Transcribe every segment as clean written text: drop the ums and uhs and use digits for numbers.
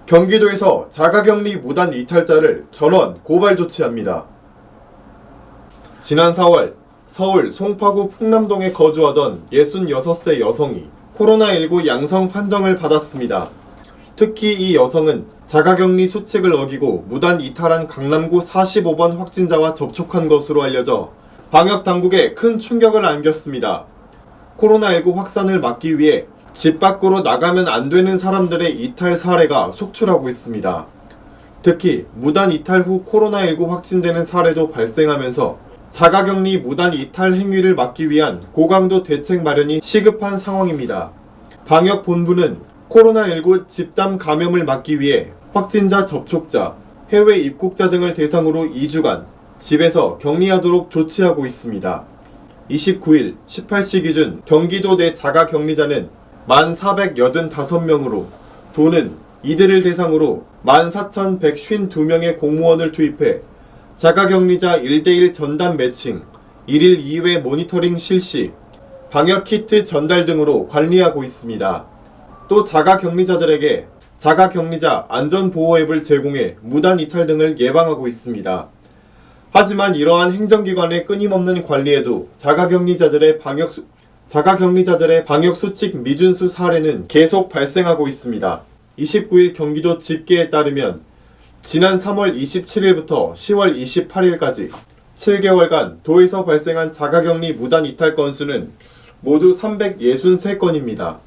경기도에서 자가격리 무단 이탈자를 전원 고발 조치합니다. 지난 4월 서울 송파구 풍남동에 거주하던 66세 여성이 코로나19 양성 판정을 받았습니다. 특히 이 여성은 자가격리 수칙을 어기고 무단 이탈한 강남구 45번 확진자와 접촉한 것으로 알려져 방역당국에 큰 충격을 안겼습니다. 코로나19 확산을 막기 위해 집 밖으로 나가면 안 되는 사람들의 이탈 사례가 속출하고 있습니다. 특히 무단 이탈 후 코로나19 확진되는 사례도 발생하면서 자가격리 무단 이탈 행위를 막기 위한 고강도 대책 마련이 시급한 상황입니다. 방역본부는 코로나19 집단 감염을 막기 위해 확진자 접촉자, 해외 입국자 등을 대상으로 2주간 집에서 격리하도록 조치하고 있습니다. 29일 18시 기준 경기도 내 자가격리자는 1,485명으로 도는 이들을 대상으로 14,152명의 공무원을 투입해 자가격리자 1대1 전담 매칭, 1일 2회 모니터링 실시, 방역키트 전달 등으로 관리하고 있습니다. 또 자가격리자들에게 자가격리자 안전보호 앱을 제공해 무단 이탈 등을 예방하고 있습니다. 하지만 이러한 행정기관의 끊임없는 관리에도 자가격리자들의 방역수칙 미준수 사례는 계속 발생하고 있습니다. 29일 경기도 집계에 따르면 지난 3월 27일부터 10월 28일까지 7개월간 도에서 발생한 자가격리 무단 이탈 건수는 모두 363건입니다.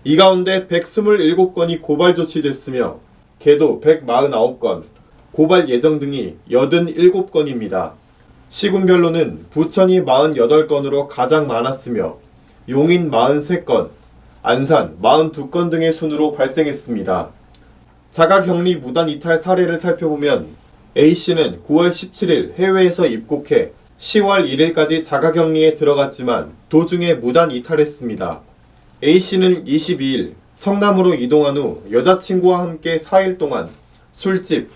이 가운데 127건이 고발 조치됐으며 계도 149건, 고발 예정 등이 87건입니다. 시군별로는 부천이 48건으로 가장 많았으며 용인 43건, 안산 42건 등의 순으로 발생했습니다. 자가격리 무단 이탈 사례를 살펴보면 A씨는 9월 17일 해외에서 입국해 10월 1일까지 자가격리에 들어갔지만 도중에 무단 이탈했습니다. A씨는 22일 성남으로 이동한 후 여자친구와 함께 4일 동안 술집,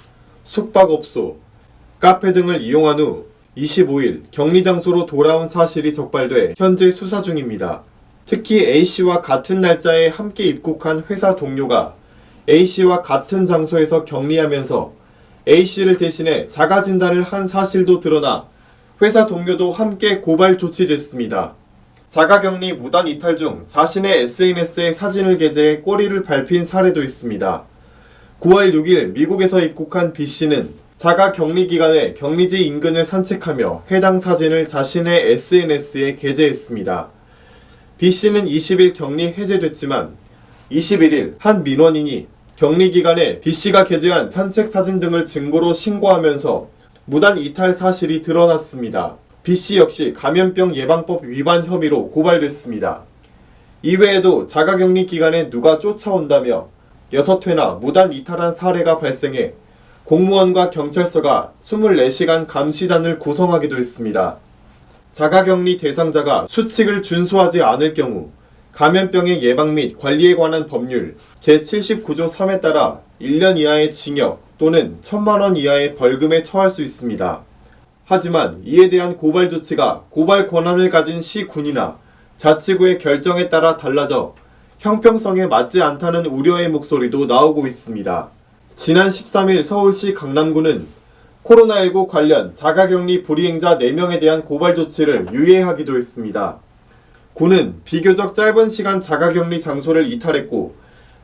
숙박업소, 카페 등을 이용한 후 25일 격리장소로 돌아온 사실이 적발돼 현재 수사 중입니다. 특히 A씨와 같은 날짜에 함께 입국한 회사 동료가 A씨와 같은 장소에서 격리하면서 A씨를 대신해 자가진단을 한 사실도 드러나 회사 동료도 함께 고발 조치됐습니다. 자가격리 무단 이탈 중 자신의 SNS에 사진을 게재해 꼬리를 밟힌 사례도 있습니다. 9월 6일 미국에서 입국한 B씨는 자가격리 기간에 격리지 인근을 산책하며 해당 사진을 자신의 SNS에 게재했습니다. B씨는 20일 격리 해제됐지만 21일 한 민원인이 격리 기간에 B씨가 게재한 산책 사진 등을 증거로 신고하면서 무단 이탈 사실이 드러났습니다. B씨 역시 감염병 예방법 위반 혐의로 고발됐습니다. 이외에도 자가격리 기간에 누가 쫓아온다며 6회나 무단 이탈한 사례가 발생해 공무원과 경찰서가 24시간 감시단을 구성하기도 했습니다. 자가격리 대상자가 수칙을 준수하지 않을 경우 감염병의 예방 및 관리에 관한 법률 제79조 3에 따라 1년 이하의 징역 또는 1,000만원 이하의 벌금에 처할 수 있습니다. 하지만 이에 대한 고발 조치가 고발 권한을 가진 시군이나 자치구의 결정에 따라 달라져 형평성에 맞지 않다는 우려의 목소리도 나오고 있습니다. 지난 13일 서울시 강남구는 코로나19 관련 자가격리 불이행자 4명에 대한 고발 조치를 유예하기도 했습니다. 구는 비교적 짧은 시간 자가격리 장소를 이탈했고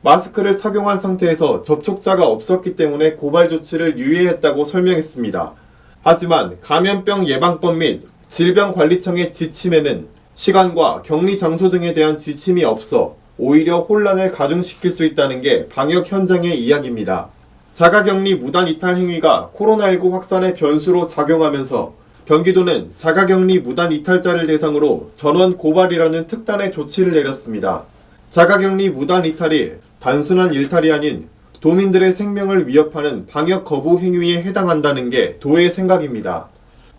마스크를 착용한 상태에서 접촉자가 없었기 때문에 고발 조치를 유예했다고 설명했습니다. 하지만 감염병 예방법 및 질병관리청의 지침에는 시간과 격리 장소 등에 대한 지침이 없어 오히려 혼란을 가중시킬 수 있다는 게 방역 현장의 이야기입니다. 자가격리 무단 이탈 행위가 코로나19 확산의 변수로 작용하면서 경기도는 자가격리 무단 이탈자를 대상으로 전원 고발이라는 특단의 조치를 내렸습니다. 자가격리 무단 이탈이 단순한 일탈이 아닌 도민들의 생명을 위협하는 방역 거부 행위에 해당한다는 게 도의 생각입니다.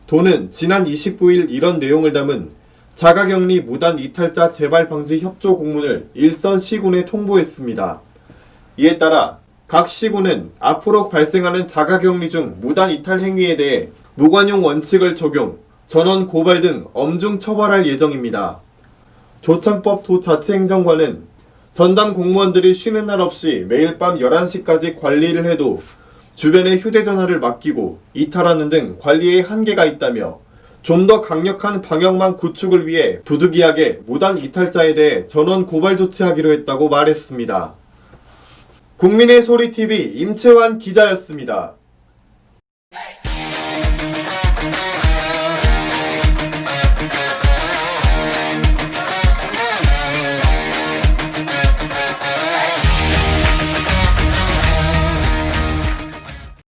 도는 지난 29일 이런 내용을 담은 자가격리 무단 이탈자 재발 방지 협조 공문을 일선 시군에 통보했습니다. 이에 따라 각 시군은 앞으로 발생하는 자가격리 중 무단 이탈 행위에 대해 무관용 원칙을 적용, 전원 고발 등 엄중 처벌할 예정입니다. 조창법 도자치행정관은 전담 공무원들이 쉬는 날 없이 매일 밤 11시까지 관리를 해도 주변에 휴대전화를 맡기고 이탈하는 등 관리에 한계가 있다며 좀 더 강력한 방역망 구축을 위해 부득이하게 무단 이탈자에 대해 전원 고발 조치하기로 했다고 말했습니다. 국민의 소리TV 임채환 기자였습니다.